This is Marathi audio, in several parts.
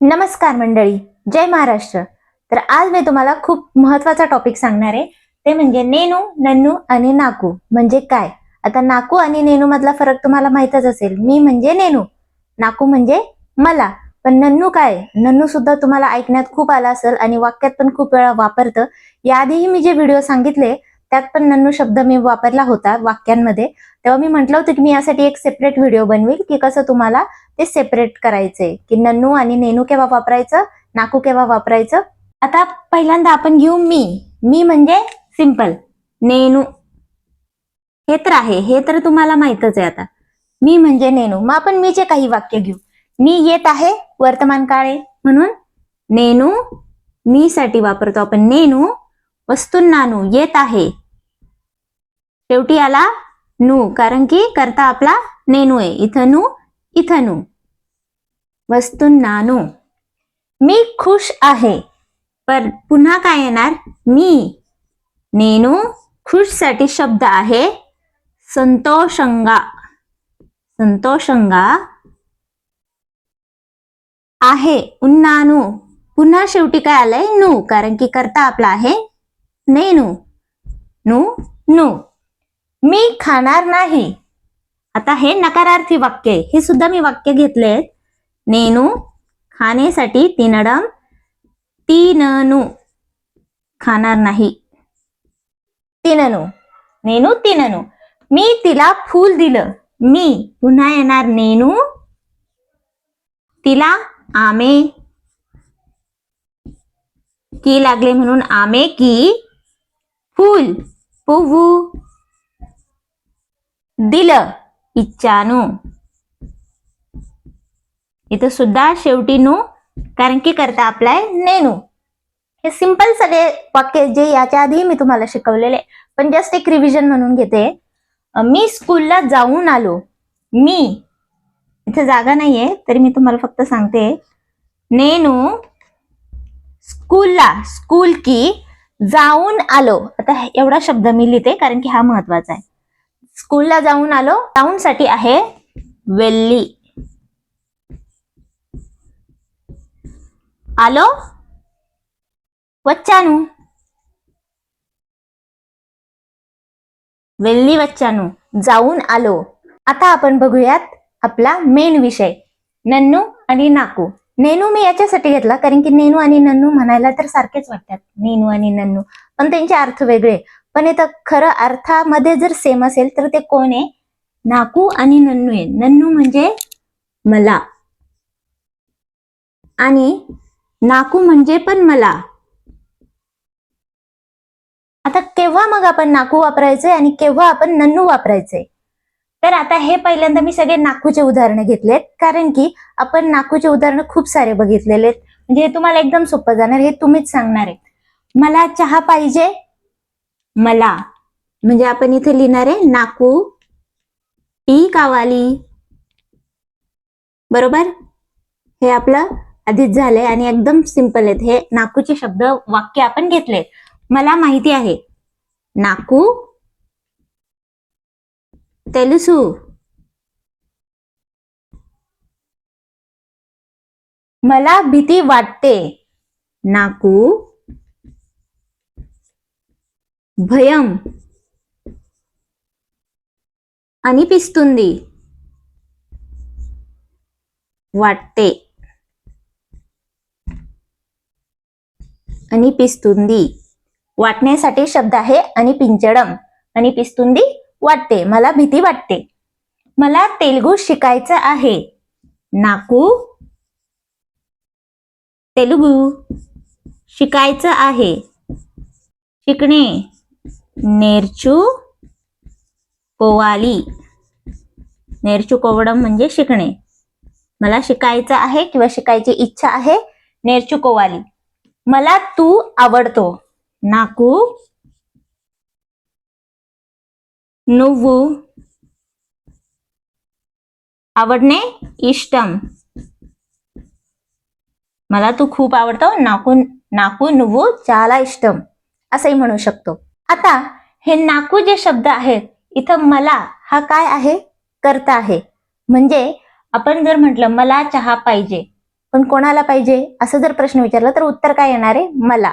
नमस्कार मंडळी, जय महाराष्ट्र. तर आज मी तुम्हाला खूप महत्वाचा टॉपिक सांगणार आहे. ते म्हणजे नेनू, नन्नू आणि नाकू म्हणजे काय. आता नाकू आणि नेनू मधला फरक तुम्हाला माहितच असेल. मी म्हणजे नेनू, नाकू म्हणजे मला. पण नन्नू काय, नन्नू सुद्धा तुम्हाला ऐकण्यात खूप आला असेल आणि वाक्यात पण खूप वेळा वापरतं. याआधीही मी जे व्हिडिओ सांगितले त्यात पण नन्नू शब्द मी वापरला होता वाक्यांमध्ये. तेव्हा मी म्हटलं होतं की मी यासाठी एक सेपरेट व्हिडिओ बनवेल की कसं तुम्हाला ते सेपरेट करायचे, की नन्नू आणि नेनू केव्हा वापरायचं, नाकू केव्हा वापरायचं. आता पहिल्यांदा आपण घेऊ मी म्हणजे सिंपल. नेनू हे तर आहे, हे तर तुम्हाला माहितच आहे. आता मी म्हणजे नेनू. मग आपण मीचे काही वाक्य घेऊ. मी येत आहे, वर्तमान काळ आहे म्हणून नेनू. मी साठी वापरतो आपण नेनू. वस्तुंनानू येत आहे, शेवटी आला नू, कारण की करता आपला नेनू आहे. इथं नू, इथं नू. वस्तुंनानू. मी खुश आहे, पर पुन्हा काय येणार, मी. नेनू खुश साठी शब्द आहे संतोषंगा. संतोषंगा आहे उन्नानू. पुन्हा शेवटी काय आलंय नू, कारण की करता आपला आहे नेनू. नू नू. मी खाणार नाही. आता हे नकारार्थी वाक्य आहे, हे सुद्धा मी वाक्य घेतले. नेनू खाण्यासाठी तिनडम तीननू, खाणार नाही. तीननू, नेनू तीननू. मी तिला फूल दिलं. मी पुन्हा येणार नेनू. तिला आमे की लागले म्हणून आमे की. फूल पुव्वू. दिलं इच्छानू. इथं सुद्धा शेवटी नू, कारण की करता आपलाय नेनू. हे सिंपल सगळे वाक्य जे याच्या आधी मी तुम्हाला शिकवलेले, पण जस्ट एक रिव्हिजन म्हणून घेते. मी स्कूलला जाऊन आलो. मी इथे जागा नाहीये तरी मी तुम्हाला फक्त सांगते. नेनू स्कूलला, स्कूल की जाऊन आलो. आता एवढा शब्द मी लिहिते कारण की हा महत्वाचा आहे. स्कूलला जाऊन आलो, जाऊन साठी आहे वेल्ली. आलो वच्चानू, वेल्ली वच्चानू, जाऊन आलो. आता आपण बघूयात आपला मेन विषय, नन्नू आणि नाकू. नेनू मी याच्यासाठी घेतला कारण की नेनू आणि नन्नू म्हणायला तर सारखेच वाटतात, नेनू आणि नन्नू, पण त्यांचे अर्थ वेगळे. पण इथं खरं अर्थामध्ये जर सेम असेल तर ते कोण आहे, नाकू आणि नन्नू आहे. नन्नू म्हणजे मला आणि नाकू म्हणजे पण मला. आता केव्हा मग आपण नाकू वापरायचंय आणि केव्हा आपण नन्नू वापरायचंय. तर आता हे पहिल्यांदा मी सगळे नाकूचे उदाहरणं घेतलेत, कारण की आपण नाकूचे उदाहरणं खूप सारे बघितलेले आहेत. म्हणजे हे तुम्हाला एकदम सोपं जाणार, हे तुम्हीच सांगणार आहे. मला चहा पाहिजे. मला म्हणजे आपण इथे लिहिणार आहे नाकू टी कावाली. बरोबर, हे आपलं आधीच झालंय आणि एकदम सिंपल आहेत हे नाकूचे शब्द वाक्य आपण घेतले. मला माहिती आहे. नाकू तेलुसू. मला भीती वाटते. नाकू भयम आणि पिस्तुंदी वाटते आणि पिस्तुंदी. वाटण्यासाठी शब्द आहे आणि पिंचडम आणि पिस्तुंदी वाटते. मला भीती वाटते. मला तेलुगू शिकायचं आहे. नाकू तेलुगू शिकायचं आहे. शिकणे नेर्चू कोवाली. नेर्चू कोवडम म्हणजे शिकणे. मला शिकायचं आहे किंवा शिकायची इच्छा आहे, नेर्चू कोवाली. मला तू आवडतो. नाकू नुव्वू. आवडणे इष्टम. मला तू खूप आवडतो. नाकू नुव्वू चाला इष्टम असंही म्हणू शकतो. आता हे नाकू जे शब्द आहेत, इथं मला हा काय आहे, करता आहे. म्हणजे आपण जर म्हटलं मला चहा पाहिजे, पण कोणाला पाहिजे असं जर प्रश्न विचारला तर उत्तर काय येणार आहे? मला.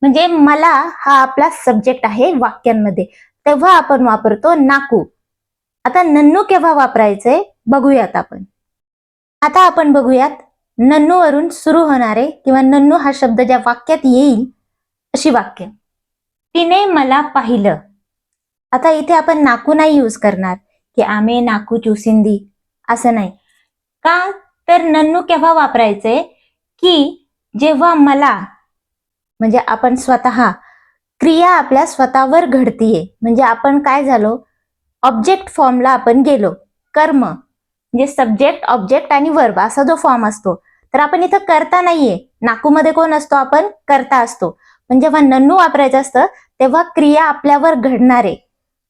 म्हणजे मला हा आपला सब्जेक्ट आहे वाक्यांमध्ये, तेव्हा आपण वापरतो नाकू. आता नन्नू केव्हा वापरायचंय बघूयात आपण. आता आपण बघूयात नन्नू वरून सुरू होणारे किंवा नन्नू हा शब्द ज्या वाक्यात येईल अशी वाक्य. तिने मला पाहिलं. आता इथे आपण नाकू नाही यूज करणार की आम्ही नाकू चुसिंदी असं नाही. का तर नन्नू केव्हा वापरायचे की जेव्हा मला म्हणजे आपण स्वतः क्रिया आपल्या स्वतःवर घडतीये, म्हणजे आपण काय झालो, ऑब्जेक्ट फॉर्मला आपण गेलो. कर्म म्हणजे सब्जेक्ट, ऑब्जेक्ट आणि वर्ब असा जो फॉर्म असतो, तर आपण इथं करता नाहीये. नाकूमध्ये कोण असतो? आपण करता असतो. पण जेव्हा नन्नू वापरायचं असतं तेव्हा क्रिया आपल्यावर घडणारे,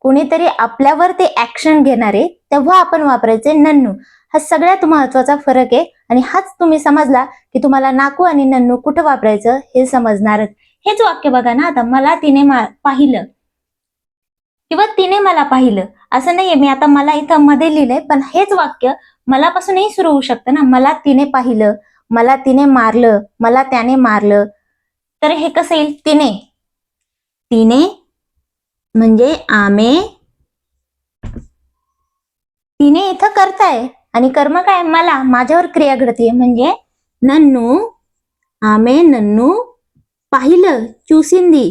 कोणीतरी आपल्यावर ते ऍक्शन घेणारे, तेव्हा आपण वापरायचे नन्नू. हा सगळ्यात महत्वाचा फरक आहे आणि हाच तुम्ही समजला की तुम्हाला नाकू आणि नन्नू कुठं वापरायचं हे समजणारच. हेच वाक्य बघा ना, आता मला तिने पाहिलं किंवा तिने मला पाहिलं असं नाहीये. मी आता मला इथं मध्ये लिहिलंय, पण हेच वाक्य मलापासूनही सुरू होऊ शकतं ना. मला तिने पाहिलं, मला तिने मारलं, मला त्याने मारलं. तर हे कसं येईल? तिने. तिने म्हणजे आमे. तिने इथं करताय आणि कर्म काय? मला, माझ्यावर क्रिया घडतीये म्हणजे नन्नू. आमे नन्नू पाहिलं चुसिंदी.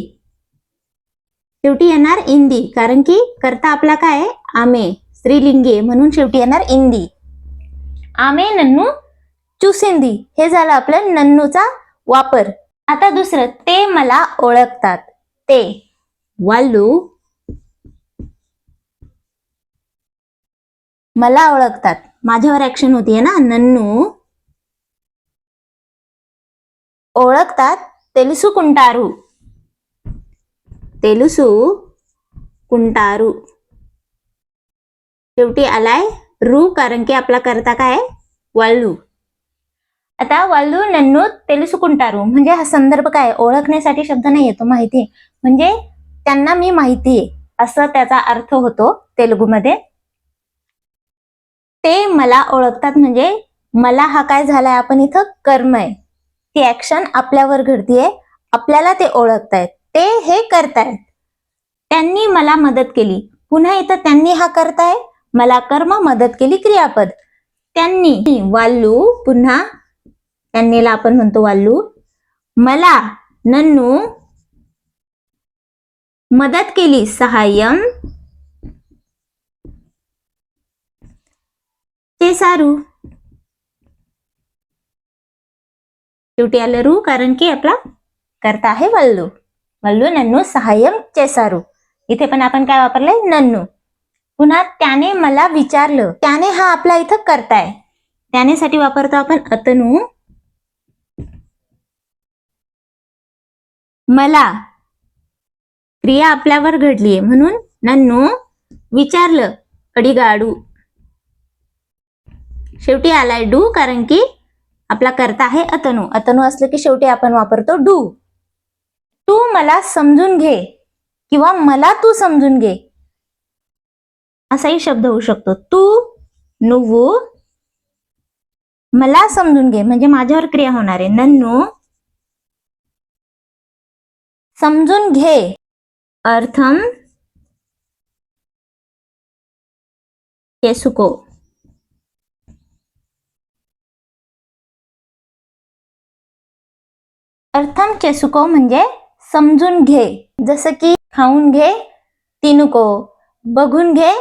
शेवटी येणार इंदी, कारण की करता आपला काय आहे? आमे, स्त्रीलिंगी म्हणून शेवटी येणार इंदी. आमे नन्नू चुसिंदी हे झालं आपलं नन्नूचा वापर. आता दुसरं, ते मला ओळखतात. ते वालू मला ओळखतात, माझ्यावर ऍक्शन होतीये ना. नन्नू ओळखतात तेलुसु कुंटारू. तेलुसु कुंटारू शेवटी आलाय रू, कारण की आपला करता काय? वाळू. आता वाळू नन्नू तेलुसु कुंटारू म्हणजे हा संदर्भ काय? ओळखण्यासाठी शब्द नाही येतो, माहिती म्हणजे त्यांना मी माहितीये असं त्याचा अर्थ होतो तेलुगूमध्ये. ते मला ओळखतात म्हणजे मला हा काय झालाय? आपण इथं कर्म आहे, ती ऍक्शन आपल्यावर घडतीये, आपल्याला ते ओळखतायत, ते हे करतायत. त्यांनी मला मदत केली. पुन्हा इथं त्यांनी हा करताय, मला कर्म, मदत केली क्रियापद. त्यांनी वाल्लू, पुन्हा त्यांनीला आपण म्हणतो वाल्लू. मला नन्नू मदत केली, सहाय्यम चेसारू. शेवटी आलं रू, कारण की आपला करता आहे वल्लू. वल्लू नन्नू सहाय्यम चेसारू. इथे पण आपण काय वापरलंय? नन्नू. पुन्हा त्याने मला विचारलं. त्याने हा आपला इथं करताय, त्याने साठी वापरतो आपण अतनू. मला क्रिया आपल्यावर घडलीये म्हणून नन्नू विचारलं, अडिगाडू. शेवटी आलाय डू, कारण की आपला करता आहे अतनू. अतनू असलं की शेवटी आपण वापरतो डू. तू मला समजून घे किंवा मला तू समजून घे असाही शब्द होऊ शकतो. तू नुव्वू मला समजून घे म्हणजे माझ्यावर क्रिया होणार आहे. नन्नू समजून घे, अर्थम केसुको. अर्थम केसुको म्हणजे समजून घे. जसं की खाऊन घे तिनुको, बघून घे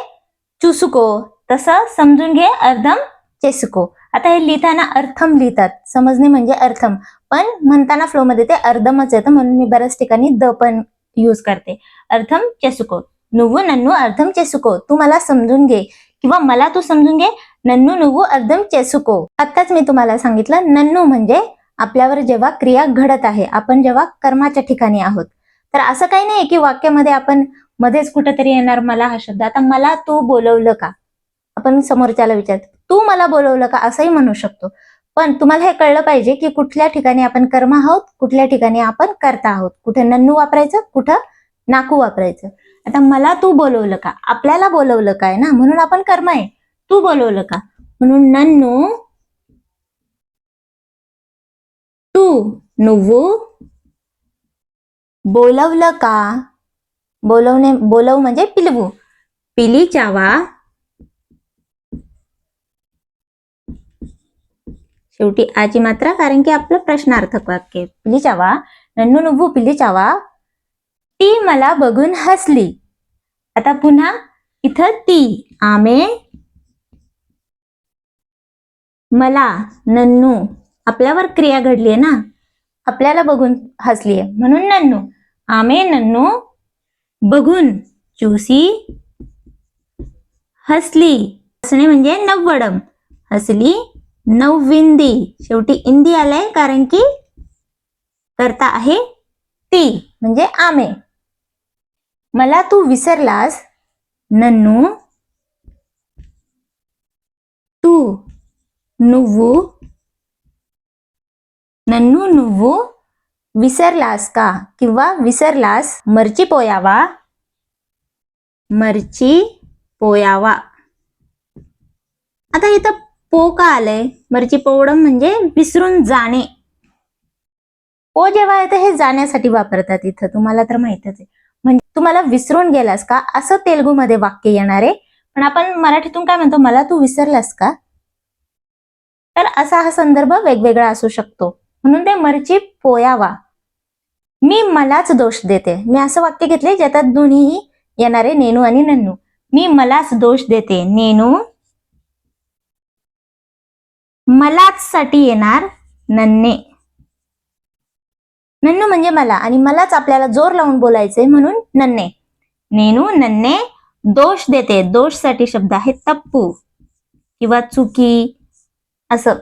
चुसुको, तसं समजून घे अर्धम चेसुको. आता हे लिहिताना अर्थम लिहितात, समजणे म्हणजे अर्थम, पण म्हणताना फ्लो मध्ये ते अर्धमच येतं, म्हणून मी बऱ्याच ठिकाणी द पण यूज करते. अर्थम चेसुको, नुव्वू नन्नू अर्थम चेसुको. तू मला समजून घे किंवा मला तू समजून घे, नन्नू नुव्वू अर्धम चेसुको. आताच मी तुम्हाला सांगितलं नन्नू म्हणजे आपल्यावर जेव्हा क्रिया घडत आहे, आपण जेव्हा कर्माच्या ठिकाणी आहोत. तर असं काही नाही की वाक्यामध्ये आपण मध्येच कुठेतरी येणार मला हा शब्द. आता मला तू बोलवलं का, आपण समोरच्याला विचारतो, तू मला बोलवलं का असंही म्हणू शकतो. पण तुम्हाला हे कळलं पाहिजे की कुठल्या ठिकाणी आपण कर्म आहोत, कुठल्या ठिकाणी आपण करता आहोत. कुठे नन्नू वापरायचं, कुठं नाकू वापरायचं. आता मला तू बोलवलं का, आपल्याला बोलवलं काय ना, म्हणून आपण कर्म आहे. तू बोलवलं का म्हणून नन्नू నువ్వు बोलवलं का बोलव म्हणजे पिलवू पिलिचावा शेवटी आची मात्रा कारण की आपलं प्रश्नार्थक वाक्य पिलिचावा नन्नू नुव्वू पिलिचावा ती मला बघून हसली आता पुन्हा इथं ती आमे मला नन्नू आपल्यावर क्रिया घडलीये ना आपल्याला बघून हसलीये म्हणून नन्नू आमे नन्नू बघून चूसी हसली हसणे म्हणजे नव्वडम हसली नवविंदी शेवटी इंदी आलंय कारण की करता आहे ती म्हणजे आमे मला तू विसरलास नन्नू तू నువ్వు नन्नू నువ్వు विसरलास का किंवा विसरलास मर्चिपोयावा मर्चिपोयावा आता इथं पो का आलंय मर्चिपोवडम म्हणजे विसरून जाणे पो जेव्हा येतं हे जाण्यासाठी वापरतात इथं तुम्हाला तर माहितच आहे म्हणजे तुम्हाला विसरून गेलास का असं तेलुगूमध्ये वाक्य येणार आहे पण आपण मराठीतून काय म्हणतो मला तू विसरलास का तर असा हा संदर्भ वेगवेगळा असू शकतो म्हणून ते मर्ची पोयावा मी मलाच दोष देते मी असं वाक्य घेतले ज्याच्यात दोन्हीही येणारे नेनू आणि नन्नू मी मलाच दोष देते नेनू मलाच साठी येणार नन्ने नन्नू म्हणजे मला आणि मलाच आपल्याला जोर लावून बोलायचंय म्हणून नन्ने नेनू नन्ने दोष देते दोष साठी शब्द आहे तप्पू किंवा चुकी असं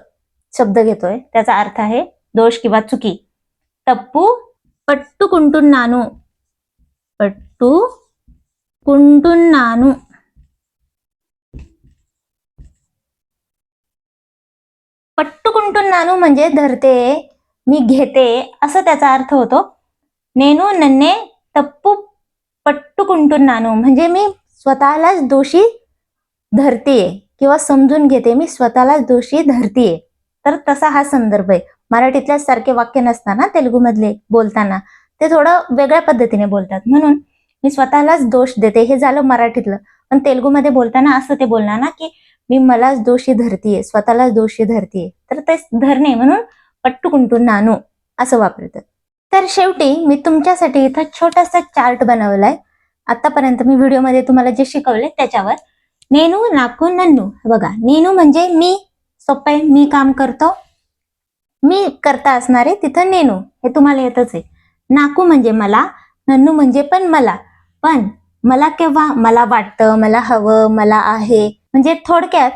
शब्द घेतोय त्याचा अर्थ आहे दोष किंवा चुकी तप्पू पट्टुकुंटुन्नानु पट्टुकुंटुन्नानु पट्टुकुंटुन्नानु म्हणजे धरते मी घेते असं त्याचा अर्थ होतो नेनू नन्ने तप्पू पट्टुकुंटुन्नानु म्हणजे मी स्वतःलाच दोषी धरतेय किंवा समजून घेते मी स्वतःलाच दोषी धरतीये तर तसा हा संदर्भ आहे मराठीतल्या सारखे वाक्य नसताना तेलुगू मधले बोलताना ते थोडं वेगळ्या पद्धतीने बोलतात म्हणून मी स्वतःलाच दोष देते हे झालं मराठीतलं पण तेलुगूमध्ये बोलताना असं ते बोलणार ना की मी मलाच दोषी धरतीये स्वतःलाच दोषी धरतीये तर ते धरणे म्हणून पट्टुकुंटुन्नानु असं वापरतात तर शेवटी मी तुमच्यासाठी इथं छोटासा चार्ट बनवलाय आतापर्यंत मी व्हिडिओमध्ये तुम्हाला जे शिकवले त्याच्यावर नेनू नाकू नन्नू बघा नेनू म्हणजे मी सोपं आहे मी काम करतो मी करता असणारे तिथं नेनू हे तुम्हाला येतच आहे नाकू म्हणजे मला नन्नू म्हणजे पण मला केव्हा मला वाटतं मला हवं मला आहे म्हणजे थोडक्यात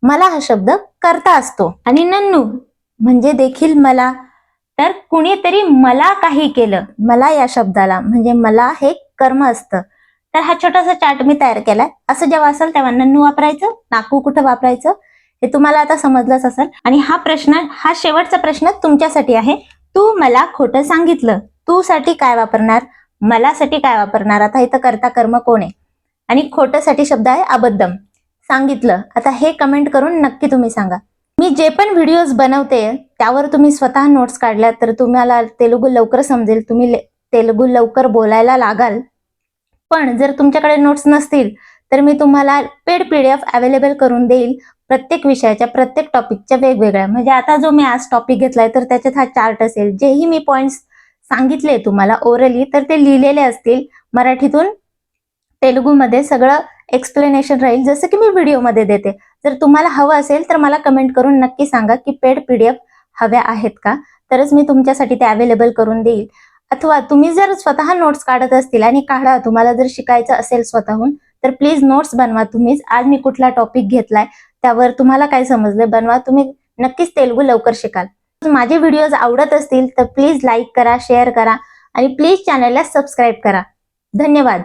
मला हा शब्द करता असतो आणि नन्नू म्हणजे देखील मला तर कुणीतरी मला काही केलं मला या शब्दाला म्हणजे मला हे कर्म असतं तर हा छोटासा चार्ट मी तयार केलाय असं जेव्हा असेल तेव्हा नन्नू वापरायचं नाकू कुठं वापरायचं हे तुम्हाला आता समजलंच असेल आणि हा शेवटचा प्रश्न तुमच्यासाठी आहे तू मला खोटं सांगितलं तू साठी काय वापरणार मला साठी काय वापरणार आता इथं करता कर्म कोण आहे आणि खोटं साठी शब्द आहे अबद्धम सांगितलं आता हे कमेंट करून नक्की तुम्ही सांगा मी जे पण व्हिडिओज बनवते त्यावर तुम्ही स्वतः नोट्स काढल्या तर तुम्हाला तेलुगू लवकर समजेल तुम्ही तेलुगू लवकर बोलायला लागाल पण जर तुमच्याकडे नोट्स नसतील तर मी तुम्हाला पेड PDF अवेलेबल करून देईल प्रत्येक विषयाच्या प्रत्येक टॉपिकच्या वेगवेगळ्या म्हणजे आता जो मी आज टॉपिक घेतलाय तर त्याच्यात हा चार्ट असेल जेही मी पॉइंट्स सांगितले तुम्हाला ओरली तर ते लिहिलेले असतील मराठीतून तेलुगूमध्ये सगळं एक्सप्लेनेशन राहील जसं की मी व्हिडिओमध्ये देते जर तुम्हाला हवं असेल तर मला कमेंट करून नक्की सांगा की पेड PDF हव्या आहेत का तरच मी तुमच्यासाठी ते अवेलेबल करून देईल अथवा तुम्ही जर स्वतः नोट्स काढत असतील आणि काढा तुम्हाला जर शिकायचं असेल स्वतःहून तर प्लीज नोट्स बनवा तुम्हीच आज मी कुठला टॉपिक घेतलाय त्यावर तुम्हाला काय समजलं बनवा तुम्ही नक्कीच तेलुगू लवकर शिकाल माझे व्हिडिओज आवडत असतील तर प्लीज लाईक करा शेअर करा आणि प्लीज चॅनलला सबस्क्राईब करा धन्यवाद